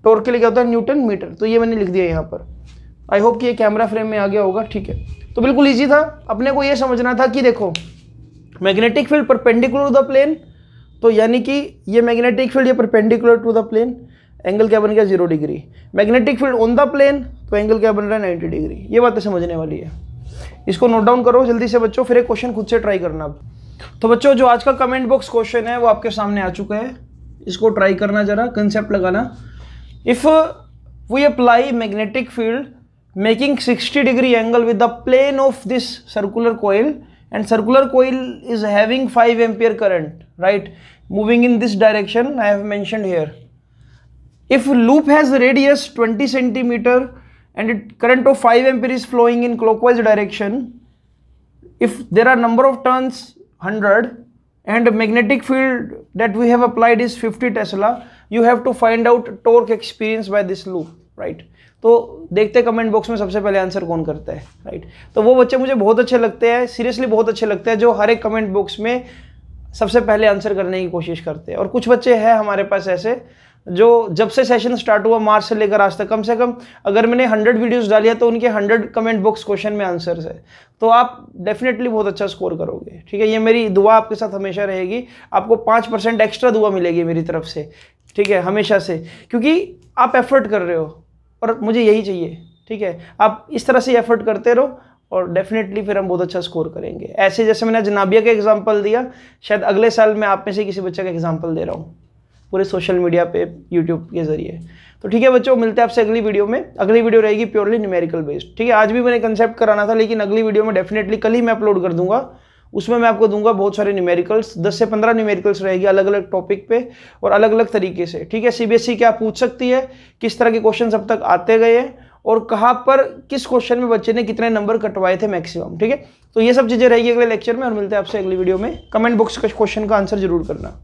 टॉर्क के लिए क्या होता है न्यूटन मीटर, तो ये मैंने लिख दिया यहाँ पर। आई होप कि ये कैमरा फ्रेम में आ गया होगा, ठीक है। तो बिल्कुल इजी था, अपने को ये समझना था कि देखो magnetic field perpendicular to the plane, तो यानी कि ये मैग्नेटिक फील्ड ये perpendicular to the plane, angle क्या बन गया 0 degree. Magnetic field on the plane, तो एंगल क्या बन रहा है 90 डिग्री। ये बातें समझने वाली है, इसको नोट डाउन करो जल्दी से बच्चों, फिर एक क्वेश्चन खुद से ट्राई करना। अब तो बच्चों जो आज का कमेंट बॉक्स क्वेश्चन है वो आपके सामने आ चुका है, इसको ट्राई करना, जरा कंसेप्ट लगाना। If we apply magnetic field making 60 degree angle with the plane of this circular coil, and circular coil is having 5 ampere current, right, moving in this direction I have mentioned here. If loop has radius 20 centimeter and current of 5 ampere is flowing in clockwise direction, if there are number of turns 100 and magnetic field that we have applied is 50 Tesla. You have to find out torque experience by this loop, right? तो देखते हैं comment box में सबसे पहले answer कौन करता है, right? तो वो बच्चे मुझे बहुत अच्छे लगते हैं, सीरियसली बहुत अच्छे लगते हैं, जो हर एक कमेंट बॉक्स में सबसे पहले आंसर करने की कोशिश करते हैं। और कुछ बच्चे हैं हमारे पास ऐसे जो जब से सेशन स्टार्ट हुआ मार्च से लेकर आज तक, कम से कम अगर मैंने 100 वीडियोस डाली है तो उनके 100 कमेंट बॉक्स क्वेश्चन में आंसर्स है। तो आप डेफिनेटली बहुत अच्छा स्कोर करोगे, ठीक है? ये मेरी दुआ आपके साथ हमेशा रहेगी। आपको 5% एक्स्ट्रा दुआ मिलेगी मेरी तरफ से, ठीक है, हमेशा से, क्योंकि आप एफर्ट कर रहे हो और मुझे यही चाहिए, ठीक है? आप इस तरह से एफर्ट करते रहो और डेफिनेटली फिर हम बहुत अच्छा स्कोर करेंगे। ऐसे जैसे मैंने जनाबिया का एग्जाम्पल दिया, शायद अगले साल मैं आप में से किसी बच्चे का एग्जाम्पल दे रहा हूँ पूरे सोशल मीडिया पे, यूट्यूब के जरिए। तो ठीक है बच्चों, मिलते हैं आपसे अगली वीडियो में। अगली वीडियो रहेगी प्योरली न्यूमेरिकल बेस्ड, ठीक है? आज भी मैंने कंसेप्ट कराना था, लेकिन अगली वीडियो में डेफिनेटली कल ही मैं अपलोड कर दूंगा। उसमें मैं आपको दूंगा बहुत सारे न्यूमेरिकल्स, 10 से 15 न्यूमेरिकल्स रहेगी अलग अलग टॉपिक पे और अलग अलग तरीके से, ठीक है? सीबीएसई क्या पूछ सकती है, किस तरह के क्वेश्चन अब तक आते गए हैं और कहाँ पर किस क्वेश्चन में बच्चे ने कितने नंबर कटवाए थे मैक्सिमम, ठीक है? तो ये सब चीज़ें रहेगी अगले लेक्चर में और मिलते हैं आपसे अगली वीडियो में। कमेंट बॉक्स का क्वेश्चन का आंसर जरूर करना।